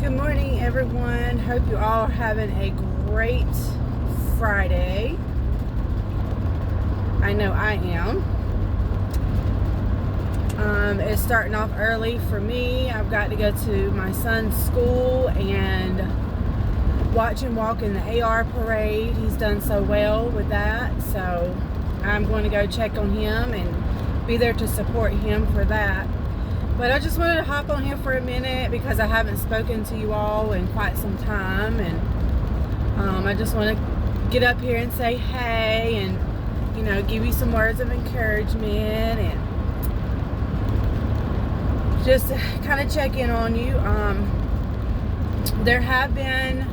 Good morning, everyone. Hope you all are having a great Friday. I know I am. It's starting off early for me. I've got to go to my son's school and watch him walk in the AR parade. He's done so well with that, so I'm going to go check on him and be there to support him for that. But I just wanted to hop on here for a minute because I haven't spoken to you all in quite some time, and I just want to get up here and say hey and give you some words of encouragement and just kind of check in on you. There have been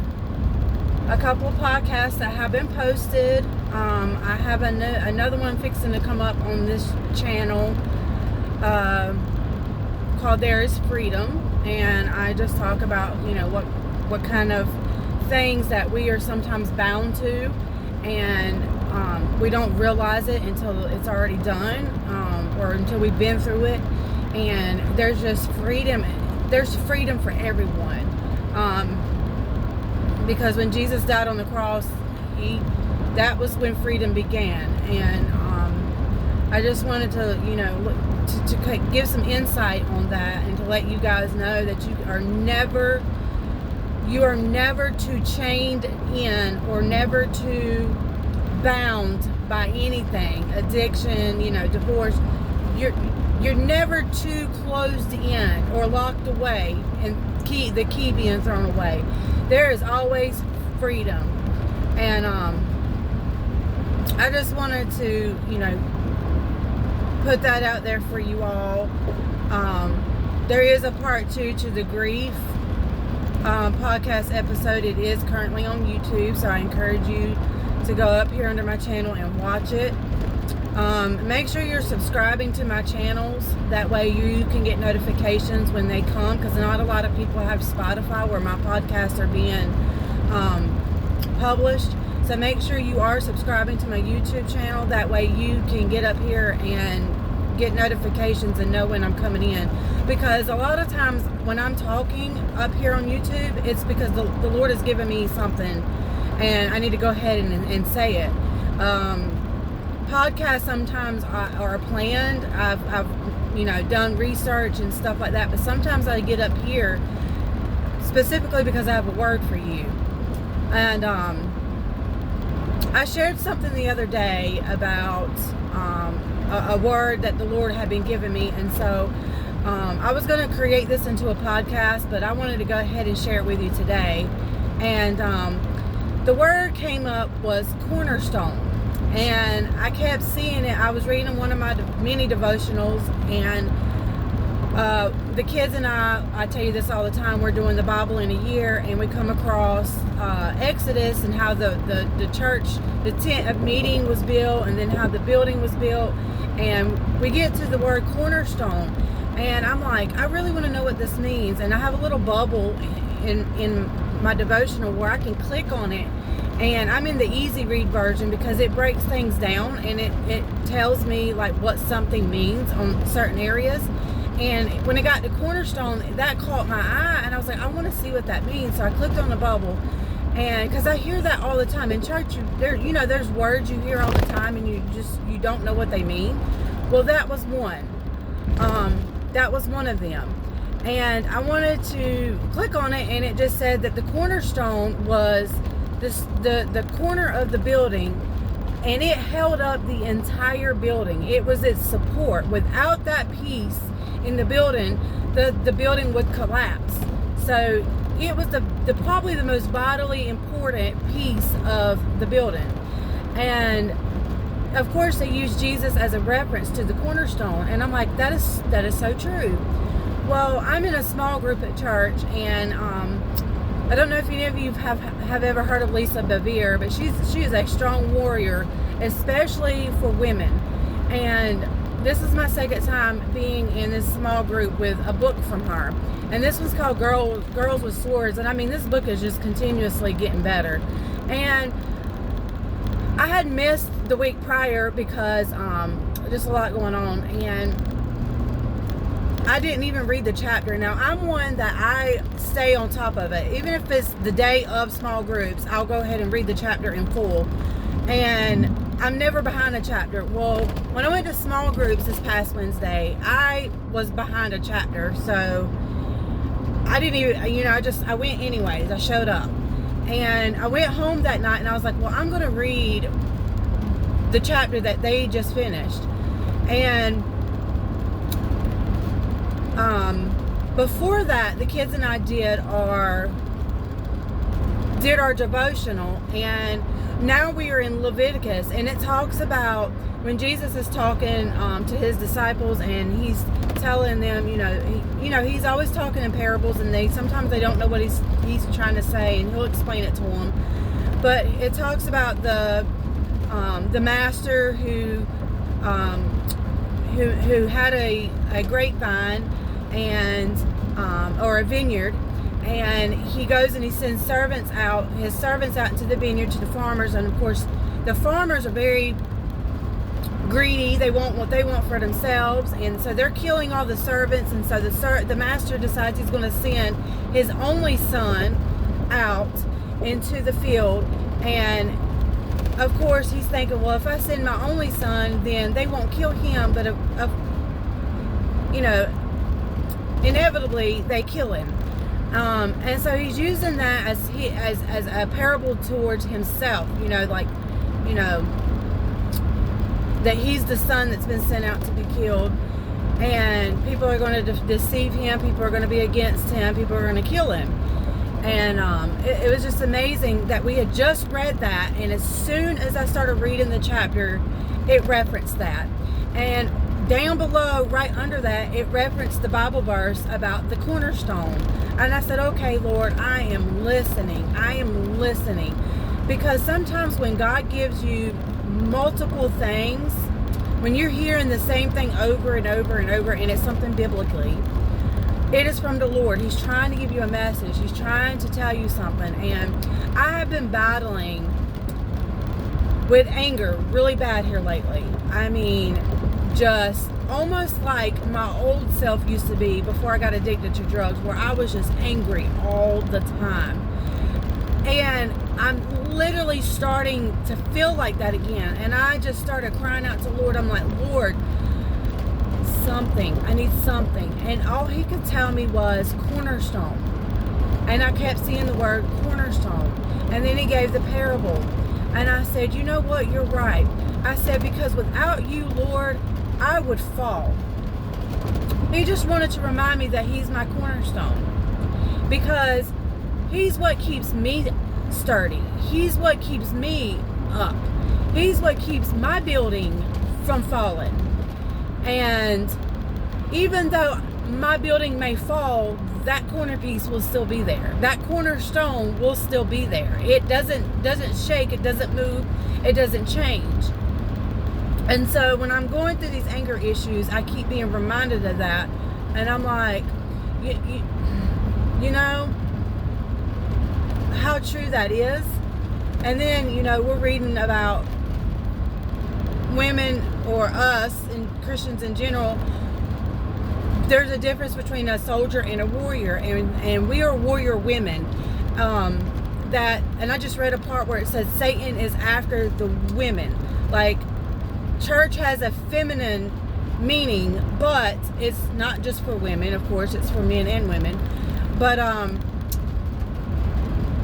a couple of podcasts that have been posted. I have another one fixing to come up on this channel called There Is Freedom, and I just talk about what kind of things that we are sometimes bound to, and we don't realize it until it's already done, or until we've been through it. And there's just freedom. There's freedom for everyone, because when Jesus died on the cross, that was when freedom began. And I just wanted to to give some insight on that, and to let you guys know that you are never too chained in, or never too bound by anything, addiction, divorce. You're never too closed in or locked away and the key being thrown away. There is always freedom. And I just wanted to put that out there for you all. There is a part 2 to the grief podcast episode. It is currently on YouTube, so I encourage you to go up here under my channel and watch it. Make sure you're subscribing to my channels. That way you can get notifications when they come, because not a lot of people have Spotify where my podcasts are being published. So make sure you are subscribing to my YouTube channel. That way you can get up here and get notifications and know when I'm coming in. Because a lot of times when I'm talking up here on YouTube, it's because the Lord has given me something and I need to go ahead and say it. Podcasts sometimes are planned. I've done research and stuff like that, but sometimes I get up here specifically because I have a word for you. And I shared something the other day about a word that the Lord had been giving me, and so I was going to create this into a podcast, but I wanted to go ahead and share it with you today. And the word came up was cornerstone, and I kept seeing it. I was reading one of my mini devotionals, and the kids and I tell you this all the time, we're doing the Bible in a year, and we come across Exodus and how the church, the tent of meeting was built, and then how the building was built, and we get to the word cornerstone, and I'm like, I really want to know what this means. And I have a little bubble in my devotional where I can click on it, and I'm in the easy read version because it breaks things down, and it tells me like what something means on certain areas. And when it got to cornerstone, that caught my eye, and I was like, I want to see what that means. So I clicked on the bubble, and because I hear that all the time in church, there's words you hear all the time, and you don't know what they mean. Well, that was one. That was one of them, and I wanted to click on it, and it just said that the cornerstone was the corner of the building, and it held up the entire building. It was its support. Without that piece in the building, the building would collapse. So it was the probably the most vitally important piece of the building. And of course they use Jesus as a reference to the cornerstone, and I'm like, that is so true. Well, I'm in a small group at church, and I don't know if any of you have ever heard of Lisa Bevere, but she is a strong warrior, especially for women. And this is my second time being in this small group with a book from her. And this one's called Girls with Swords. And I mean, this book is just continuously getting better. And I had missed the week prior because just a lot going on. And I didn't even read the chapter. Now, I'm one that I stay on top of it. Even if it's the day of small groups, I'll go ahead and read the chapter in full. And I'm never behind a chapter. Well, when I went to small groups this past Wednesday, I was behind a chapter. So I didn't even, I went anyways. I showed up. And I went home that night and I was like, well, I'm going to read the chapter that they just finished. And before that, the kids and I did our devotional, and now we are in Leviticus, and it talks about when Jesus is talking to his disciples, and he's telling them, he's always talking in parables, and sometimes they don't know what he's trying to say, and he'll explain it to them. But it talks about the master who had a grapevine and or a vineyard, and he goes and he sends his servants out into the vineyard to the farmers, and of course the farmers are very greedy. They want what they want for themselves, and so they're killing all the servants. And so the master decides he's going to send his only son out into the field. And of course he's thinking, well, if I send my only son, then they won't kill him, but inevitably they kill him. And so he's using that as a parable towards himself, that he's the son that's been sent out to be killed, and people are going to deceive him, people are going to be against him, people are going to kill him. And it was just amazing that we had just read that, and as soon as I started reading the chapter, it referenced that. And down below, right under that, it referenced the Bible verse about the cornerstone. And I said, okay, Lord, I am listening. Because sometimes when God gives you multiple things, when you're hearing the same thing over and over and over, and it's something biblically, it is from the Lord. He's trying to give you a message. He's trying to tell you something. And I have been battling with anger really bad here lately. I mean, just almost like my old self used to be before I got addicted to drugs, where I was just angry all the time. And I'm literally starting to feel like that again. And I just started crying out to the Lord. I'm like, Lord, I need something. And all he could tell me was cornerstone. And I kept seeing the word cornerstone. And then he gave the parable. And I said, you know what? You're right. I said, because without you, Lord, I would fall. He just wanted to remind me that he's my cornerstone, because he's what keeps me sturdy. He's what keeps me up. He's what keeps my building from falling. And even though my building may fall, that corner piece will still be there. That cornerstone will still be there. It doesn't shake. It doesn't move. It doesn't change. And so when I'm going through these anger issues, I keep being reminded of that. And I'm like, you know how true that is. And then, we're reading about women, or us and Christians in general. There's a difference between a soldier and a warrior, and we are warrior women. And I just read a part where it says Satan is after the women. Like, church has a feminine meaning, but it's not just for women. Of course, it's for men and women. But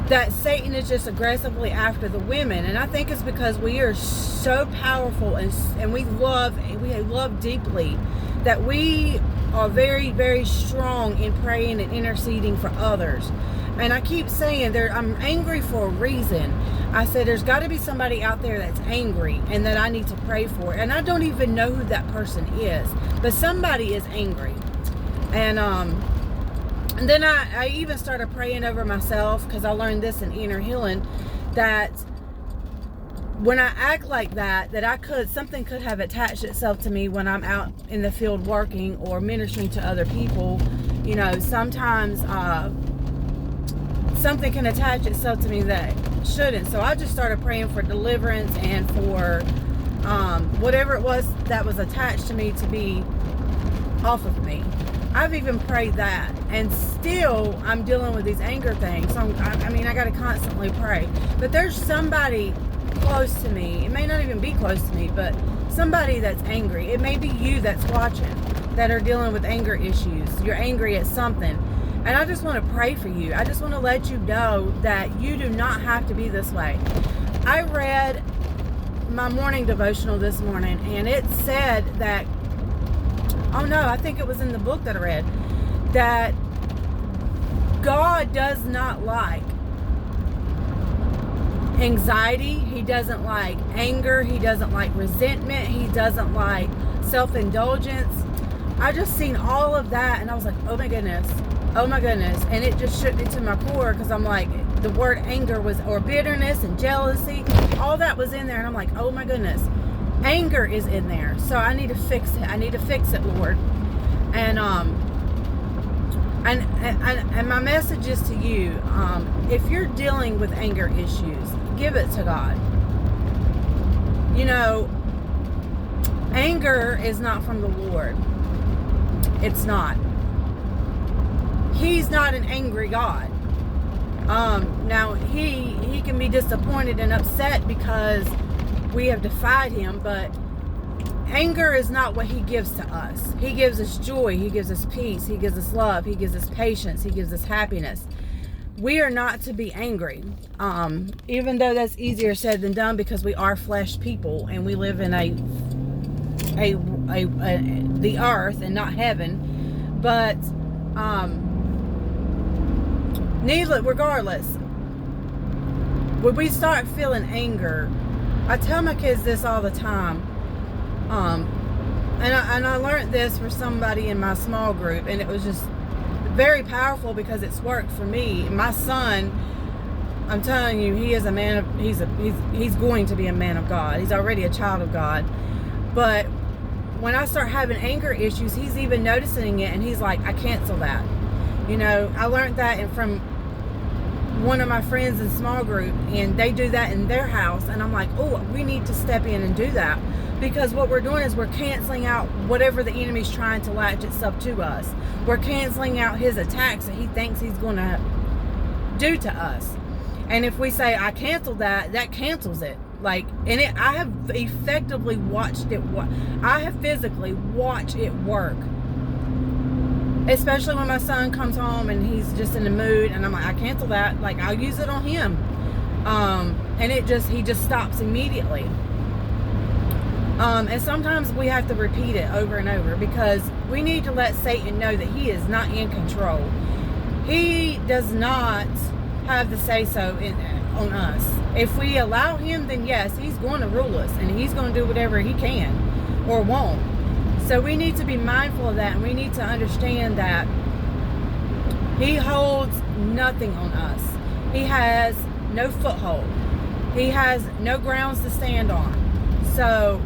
that Satan is just aggressively after the women. And I think it's because we are so powerful, and we love deeply, that we are very, very strong in praying and interceding for others. And I keep saying I'm angry for a reason. I said there's got to be somebody out there that's angry and that I need to pray for. And I don't even know who that person is, but somebody is angry. And then I even started praying over myself, because I learned this in inner healing, that when I act like that something could have attached itself to me when I'm out in the field working or ministering to other people. Sometimes something can attach itself to me that shouldn't. So I just started praying for deliverance and for whatever it was that was attached to me to be off of me. I've even prayed that, and still I'm dealing with these anger things. So I got to constantly pray. But there's somebody close to me. It may not even be close to me, but somebody that's angry. It may be you that's watching that are dealing with anger issues. You're angry at something. And I just want to pray for you. I just want to let you know that you do not have to be this way. I read my morning devotional this morning, and it said that, oh no, I think it was in the book that I read, that God does not like anxiety. He doesn't like anger. He doesn't like resentment. He doesn't like self-indulgence. I just seen all of that, and I was like, oh my goodness. And it just shook me to my core, because I'm like, the word anger was, or bitterness and jealousy, all that was in there, and I'm like, oh my goodness, anger is in there. So I need to fix it. I need to fix it, Lord. And my message is to you, if you're dealing with anger issues, give it to God. You know, anger is not from the Lord. It's not. He's not an angry God. Now he can be disappointed and upset because we have defied him, but anger is not what he gives to us. He gives us joy. He gives us peace. He gives us love. He gives us patience. He gives us happiness. We are not to be angry, even though that's easier said than done, because we are flesh people and we live in the earth and not heaven. But regardless, when we start feeling anger, I tell my kids this all the time, and I learned this for somebody in my small group, and it was just very powerful because it's worked for me. My son, I'm telling you, he is a man of, he's going to be a man of God. He's already a child of God. But when I start having anger issues, he's even noticing it, and he's like, I cancel that. You know, I learned that from one of my friends in small group, and they do that in their house, and I'm like, oh, we need to step in and do that, because what we're doing is we're canceling out whatever the enemy's trying to latch itself to us. We're canceling out his attacks that he thinks he's going to do to us. And if we say, I cancel that, that cancels it. Like, and I have effectively watched it. I have physically watched it work. Especially when my son comes home and he's just in the mood, and I'm like, I cancel that. Like, I'll use it on him. And he just stops immediately. And sometimes we have to repeat it over and over, because we need to let Satan know that he is not in control. He does not have the say-so on us. If we allow him, then yes, he's going to rule us, and he's going to do whatever he can or won't. So we need to be mindful of that, and we need to understand that he holds nothing on us. He has no foothold. He has no grounds to stand on. So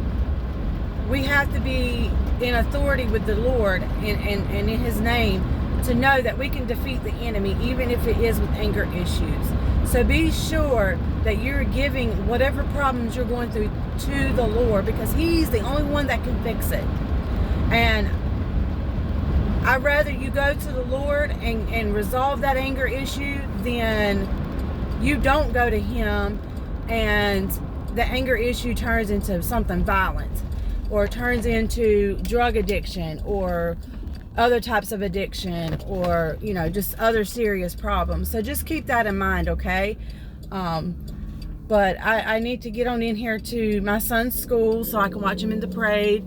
we have to be in authority with the Lord and in his name, to know that we can defeat the enemy, even if it is with anger issues. So be sure that you're giving whatever problems you're going through to the Lord, because he's the only one that can fix it. And I'd rather you go to the Lord and resolve that anger issue than you don't go to him and the anger issue turns into something violent, or turns into drug addiction or other types of addiction, or, you know, just other serious problems. So just keep that in mind, okay? But I need to get on in here to my son's school so I can watch him in the parade.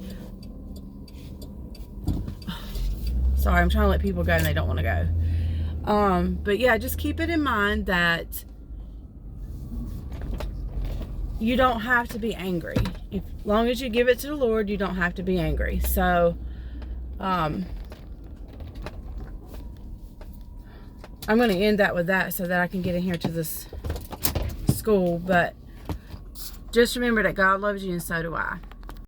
Sorry, I'm trying to let people go and they don't want to go. But yeah, just keep it in mind that you don't have to be angry. As long as you give it to the Lord, you don't have to be angry. So, I'm going to end that with that so that I can get in here to this school. But just remember that God loves you, and so do I.